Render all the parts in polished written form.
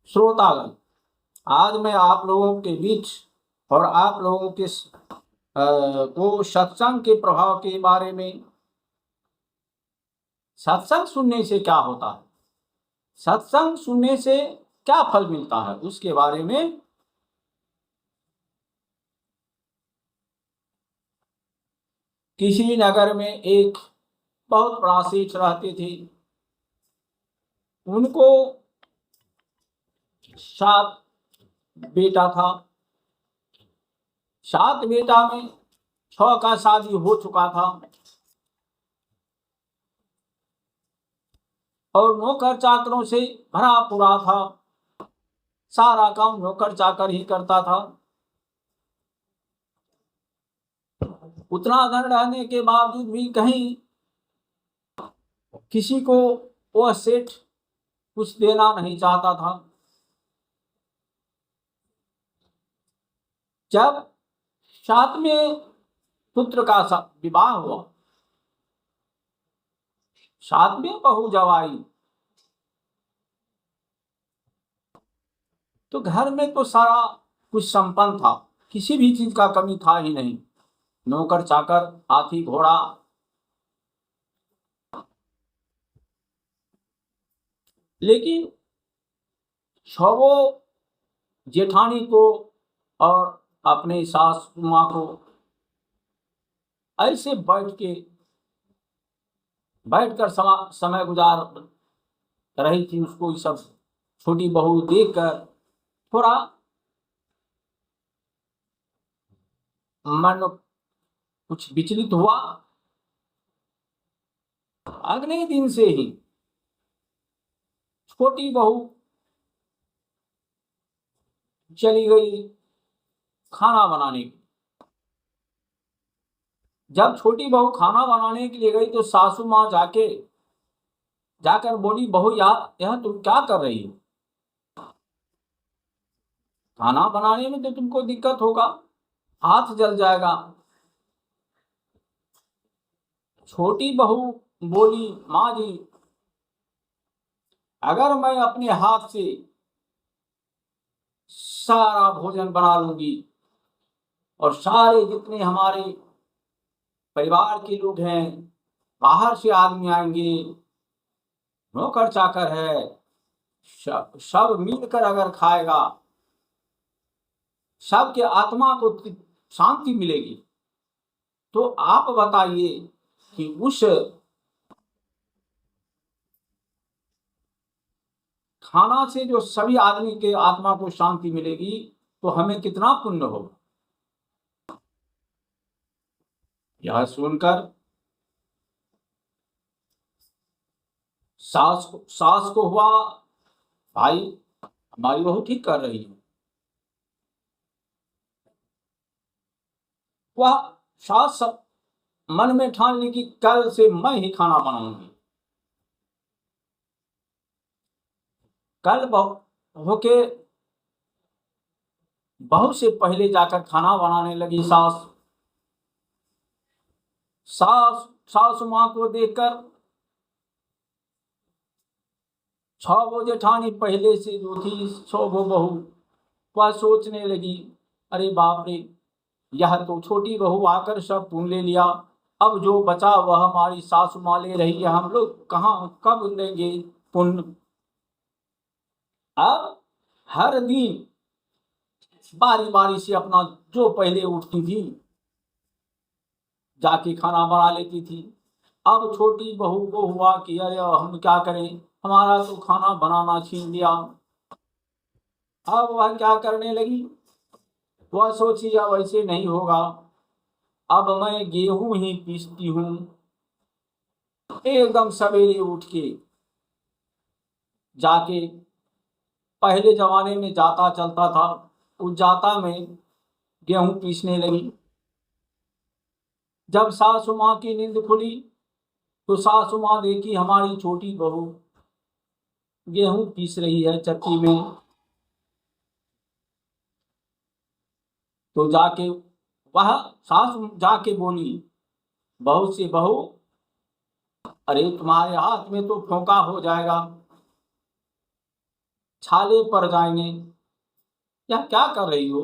श्रोतागण, आज मैं आप लोगों के बीच और आप लोगों के को सत्संग के प्रभाव के बारे में, सत्संग सुनने से क्या होता है, सत्संग सुनने से क्या फल मिलता है, उसके बारे में किसी नगर में एक बहुत बड़ा सेठ रहते थे। उनको 7 बेटा था। 7 बेटा में 6 का शादी हो चुका था और नौकर चाकरों से भरा पूरा था। सारा काम नौकर चाकर ही करता था। उतना धन रहने के बावजूद भी कहीं किसी को वह सेठ कुछ देना नहीं चाहता था। जब 7वें पुत्र का विवाह हुआ, 7वें बहू जब आई तो घर में तो सारा कुछ संपन्न था, किसी भी चीज का कमी था ही नहीं। नौकर चाकर, हाथी घोड़ा, लेकिन छवो जेठानी को और अपने सास माँ को ऐसे बैठकर समय गुजार रही थी। उसको सब छोटी बहू देखकर थोड़ा मन कुछ विचलित हुआ। अगले दिन से ही छोटी बहू चली गई खाना बनाने के। जब छोटी बहू खाना बनाने के लिए गई तो सासू माँ जाकर बोली, बहू यह तुम क्या कर रही हो? खाना बनाने में तो तुमको दिक्कत होगा, हाथ जल जाएगा। छोटी बहू बोली, माँ जी, अगर मैं अपने हाथ से सारा भोजन बना लूंगी और सारे जितने हमारे परिवार के लोग हैं, बाहर से आदमी आएंगे, नौकर चाकर है, सब मिलकर अगर खाएगा, सबके आत्मा को शांति मिलेगी। तो आप बताइए कि उस खाना से जो सभी आदमी के आत्मा को शांति मिलेगी तो हमें कितना पुण्य होगा। यह सुनकर सास को हुआ, भाई हमारी बहू ठीक कर रही है। वह सास मन में ठान ली कि कल से मैं ही खाना बनाऊंगी। कल होके बहू से पहले जाकर खाना बनाने लगी सास माँ को देखकर 6 जेठानी पहले से जो थी, 6 बहू, वह सोचने लगी, अरे बाप रे, यह तो छोटी बहू आकर सब पुण्य ले लिया, अब जो बचा वह हमारी सासू माँ ले रही है, हम लोग कहाँ कब लेंगे पुण्य। अब हर दिन बारी बारी से अपना जो पहले उठती थी जाके खाना बना लेती थी। अब छोटी बहू को हुआ कि अरे हम क्या करें, हमारा तो खाना बनाना छीन लिया। अब वह क्या करने लगी, वह सोची अब ऐसे नहीं होगा, अब मैं गेहूं ही पीसती हूँ। एकदम सवेरे उठ के जाके, पहले जमाने में जाता चलता था, उस जाता में गेहूं पीसने लगी। जब सासू माँ की नींद खुली तो सासू माँ देखी हमारी छोटी बहू गेहूं पीस रही है चक्की में। तो जाके वह सासू जाके बोली बहू से, बहू अरे तुम्हारे हाथ में तो फोका हो जाएगा। छाले पड़ जाएंगे। या क्या कर रही हो?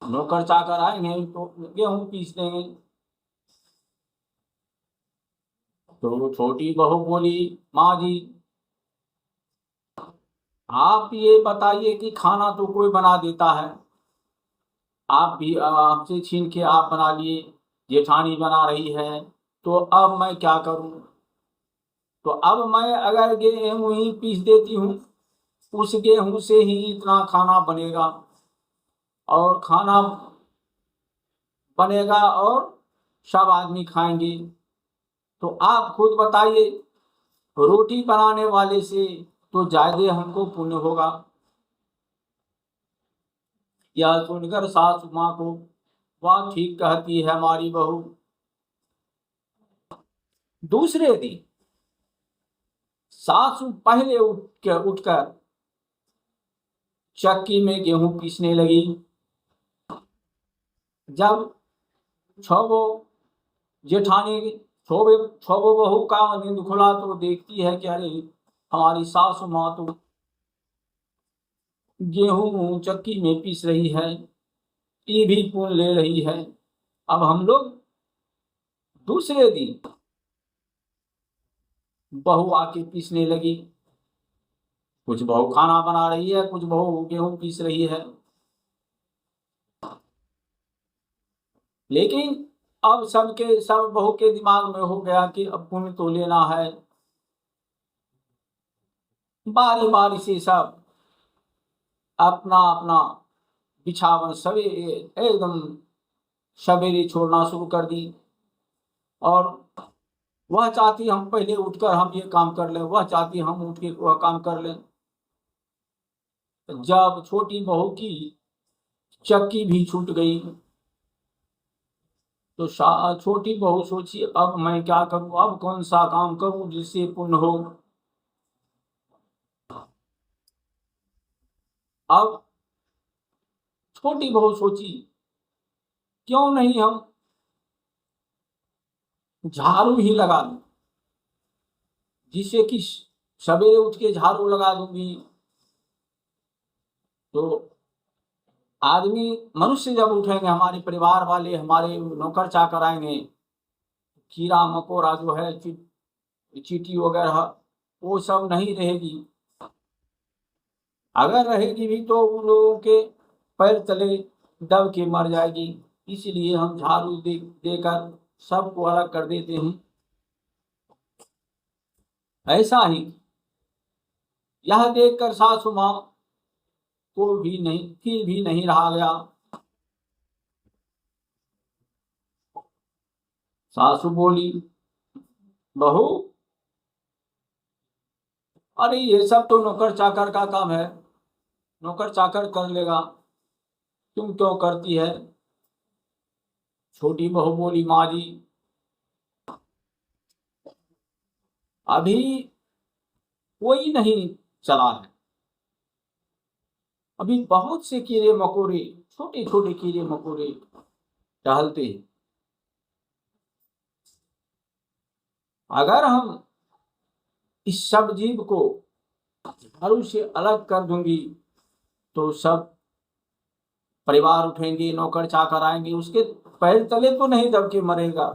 नौकर चाकर आएंगे तो गेहूं पीस देंगे। तो छोटी बहू बोली, माँ जी आप ये बताइए कि खाना तो कोई बना देता है, आप भी आपसे छीन के आप बना लिए, जेठानी बना रही है, तो अब मैं क्या करूं? तो अब मैं अगर गेहूं ही पीस देती हूँ, उस गेहूं से ही इतना खाना बनेगा, और खाना बनेगा और सब आदमी खाएंगे। तो आप खुद बताइए, रोटी बनाने वाले से तो ज्यादा हमको पुण्य होगा। यह सुनकर सासू माँ को, वह ठीक कहती है हमारी बहू। दूसरे दिन सासू पहले उठकर चक्की में गेहूं पीसने लगी। जब छो जेठानी छो बहू का नींद खुला तो देखती है कि अरे हमारी सासू माँ तो गेहूं चक्की में पीस रही है, ये भी पुण्य ले रही है। अब हम लोग दूसरे दिन बहू आके पीसने लगी। कुछ बहू खाना बना रही है, कुछ बहू गेहूं पीस रही है। लेकिन अब सब बहू के दिमाग में हो गया कि अब पुण्य तो लेना है। बारी बारी से सब अपना अपना बिछावन सवेरे एकदम सवेरे छोड़ना शुरू कर दी। और वह चाहती हम पहले उठकर हम ये काम कर लें, वह चाहती हम उठ के वह काम कर लें। जब छोटी बहू की चक्की भी छूट गई तो छोटी बहू सोची अब मैं क्या करूं, अब कौन सा काम करूं जिससे पुण्य हो। अब छोटी बहू सोची क्यों नहीं हम झाड़ू ही लगा दूं, जिससे कि सवेरे उठ के झाड़ू लगा दूंगी तो आदमी मनुष्य जब उठेंगे, हमारे परिवार वाले हमारे नौकर चाकर आएंगे, कीड़ा मकोड़ा जो है चींटी वगैरह वो सब नहीं रहेगी। अगर रहेगी भी तो उन लोगों के पैर तले दब के मर जाएगी। इसलिए हम झाड़ू देकर सबको अलग कर देते हैं। ऐसा ही यह देखकर सासू माँ को भी नहीं, फिर भी नहीं रहा गया। सासू बोली, बहू अरे ये सब तो नौकर चाकर का काम है, नौकर चाकर कर लेगा, तुम क्यों करती है? छोटी बहू बोली, माँ जी अभी कोई नहीं चला है, अभी बहुत से कीड़े मकोड़े, छोटे छोटे कीड़े मकोड़े टहलते हैं। अगर हम इस सब जीव को झाड़ू से अलग कर दूंगी तो सब परिवार उठेंगे, नौकर चाकर आएंगे, उसके पैर तले तो नहीं दब के मरेगा।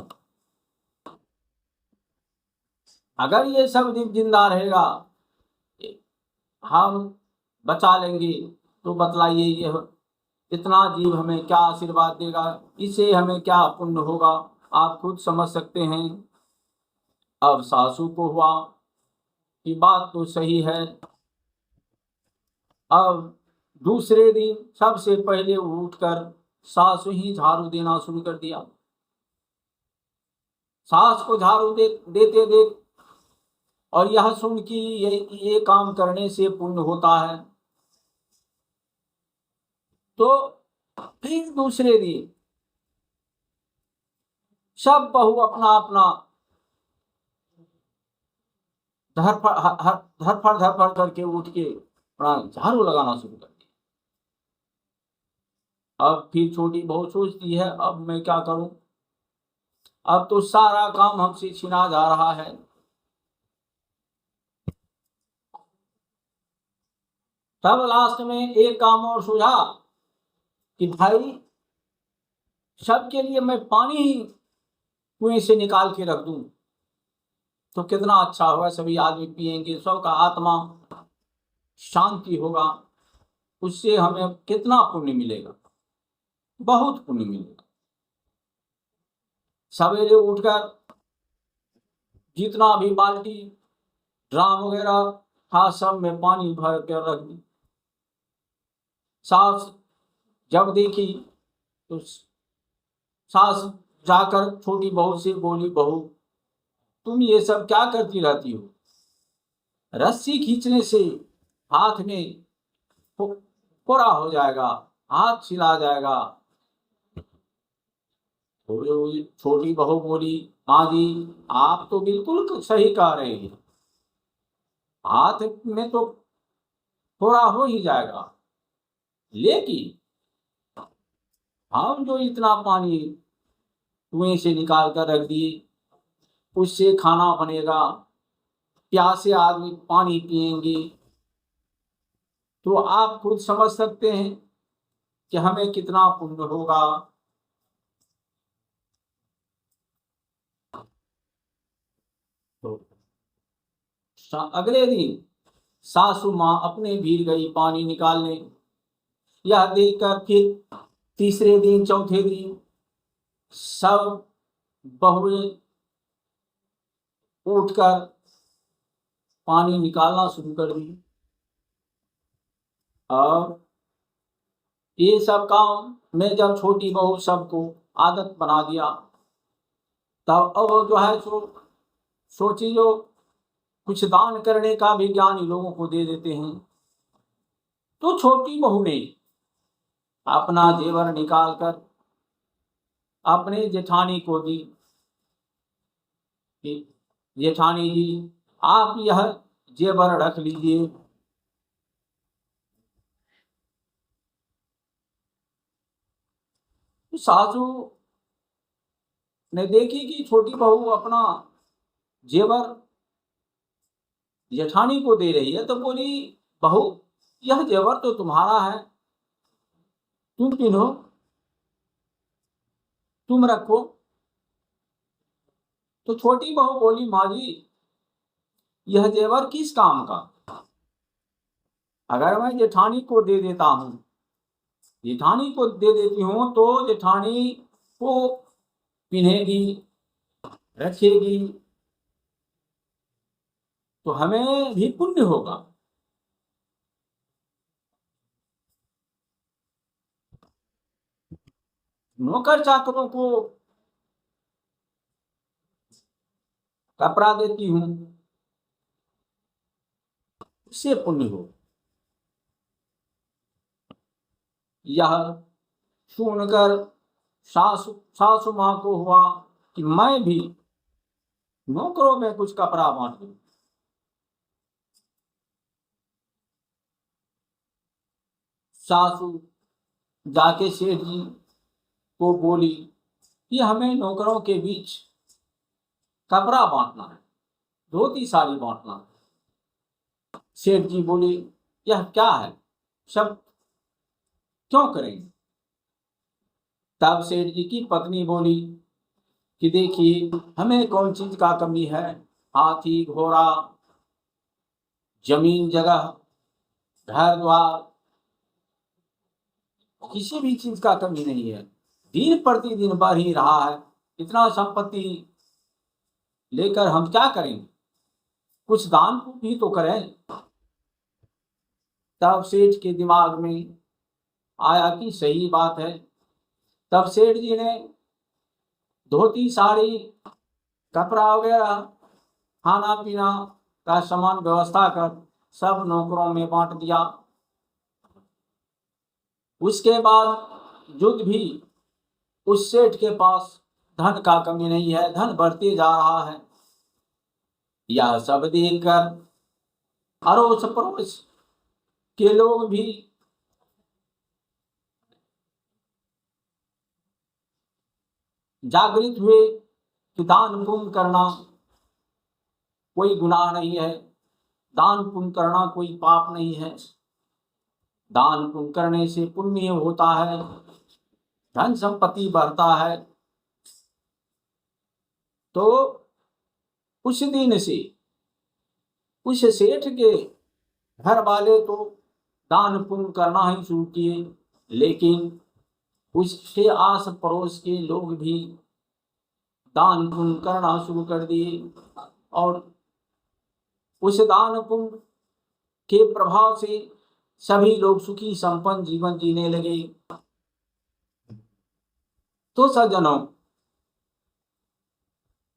अगर ये सब जीव जिंदा रहेगा, हम बचा लेंगे, तो बतलाइए ये इतना जीव हमें क्या आशीर्वाद देगा, इससे हमें क्या पुण्य होगा, आप खुद समझ सकते हैं। अब सासू को हुआ कि बात तो सही है। अब दूसरे दिन सबसे पहले उठकर सासू ही झाड़ू देना शुरू कर दिया। सास को झाड़ू देते देख और यह सुन कि ये काम करने से पुण्य होता है, तो फिर दूसरे दिन सब बहू अपना अपना धरफड़ करके उठ के अपना झाड़ू लगाना शुरू कर दिया। अब फिर छोटी बहू सोचती है अब मैं क्या करूं, अब तो सारा काम हमसे छीना जा रहा है। तब लास्ट में एक काम और सूझा कि भाई सबके लिए मैं पानी ही कुएं से निकाल के रख दूं तो कितना अच्छा होगा, सभी आदमी पिएंगे, सबका आत्मा शांति होगा, उससे हमें कितना पुण्य मिलेगा, बहुत पुण्य मिलेगा। सवेरे उठकर जितना भी बाल्टी ड्राम वगैरह था सब में पानी भर कर रख दी। सास जब देखी तो सास जाकर छोटी बहू से बोली, बहू तुम ये सब क्या करती रहती हो? रस्सी खींचने से हाथ में फोड़ा हो जाएगा, हाथ छिला जाएगा। छोटी बहू बोली, माँ जी आप तो बिल्कुल सही कह रहे हैं, हाथ में तो थोड़ा हो ही जाएगा, लेकिन हम जो इतना पानी कुएं से निकाल कर रख दिए उससे खाना बनेगा, प्यासे आदमी पानी पिएंगे, तो आप खुद समझ सकते हैं कि हमें कितना पुण्य होगा। तो अगले दिन सासू माँ अपने भीड़ गई पानी निकालने। यह देखकर फिर तीसरे दिन चौथे दिन सब बहुएं उठकर पानी निकालना शुरू कर दी। और ये सब काम में जब छोटी बहू सबको आदत बना दिया तब अब जो है सोची जो कुछ दान करने का भी ज्ञान इन लोगों को दे देते हैं। तो छोटी बहू ने अपना जेवर निकालकर अपने जेठानी को दी, जेठानी जी आप यह जेवर रख लीजिए। तो सासू ने देखी कि छोटी बहू अपना जेवर जेठानी को दे रही है, तो बोली, बहू यह जेवर तो तुम्हारा है, तुम पिन्हो, तुम रखो। तो छोटी बहू बोली, माँ जी यह जेवर किस काम का? अगर मैं जेठानी को दे देता हूं, जेठानी को दे देती हूं तो जेठानी को पिन्हेगी, रखेगी, तो हमें भी पुण्य होगा। नौकर चाकरों को कपड़ा देती हूं, उससे पुण्य हो। यह सुनकर सासू मां को हुआ कि मैं भी नौकरों में कुछ कपड़ा बांट दूं। सासू जाके सेठ जी को बोली कि हमें नौकरों के बीच कपड़ा बांटना है, धोती साड़ी बांटना है। सेठ जी बोले, यह क्या है, सब क्यों करेंगे? तब सेठ जी की पत्नी बोली कि देखिए हमें कौन चीज का कमी है, हाथी घोड़ा जमीन जगह घर द्वार किसी भी चीज का कमी नहीं है, दिन प्रतिदिन बढ़ ही रहा है, इतना संपत्ति लेकर हम क्या करेंगे, कुछ दान भी तो करें। तब सेठ के दिमाग में आया कि सही बात है। तब सेठ जी ने धोती साड़ी कपड़ा वगैरह खाना पीना का सामान व्यवस्था कर सब नौकरों में बांट दिया। उसके बाद युद्ध भी उस सेठ के पास धन का कमी नहीं है, धन बढ़ते जा रहा है। यह सब देखकर अड़ोस पड़ोस के लोग भी जागृत हुए कि दान पुण्य करना कोई गुनाह नहीं है, दान पुण्य करना कोई पाप नहीं है। दान पुण्य करने से पुण्य होता है, धन संपत्ति बढ़ता है। तो उस दिन से उस सेठ के घर वाले तो दान पुण्य करना ही शुरू किए, लेकिन उसके आस पड़ोस के लोग भी दान पुण्य करना शुरू कर दिए, और उस दान पुण्य के प्रभाव से सभी लोग सुखी संपन्न जीवन जीने लगे। तो सज्जनों,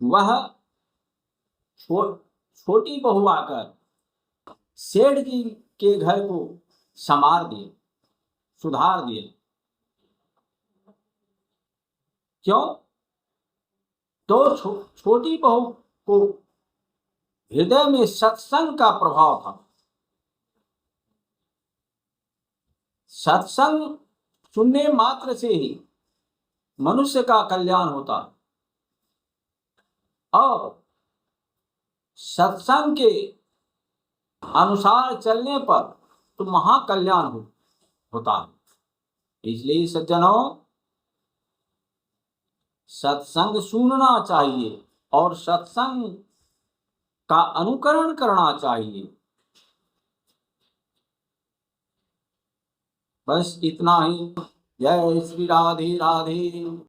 वह छोटी बहू आकर सेठ जी के घर को संवार दिए, सुधार दिए। क्यों? तो छोटी बहू को हृदय में सत्संग का प्रभाव था। सत्संग सुनने मात्र से ही मनुष्य का कल्याण होता है, और सत्संग के अनुसार चलने पर तो महाकल्याण होता है। इसलिए सज्जनों, सत्संग सुनना चाहिए और सत्संग का अनुकरण करना चाहिए। बस इतना ही। जय श्री राधे राधे।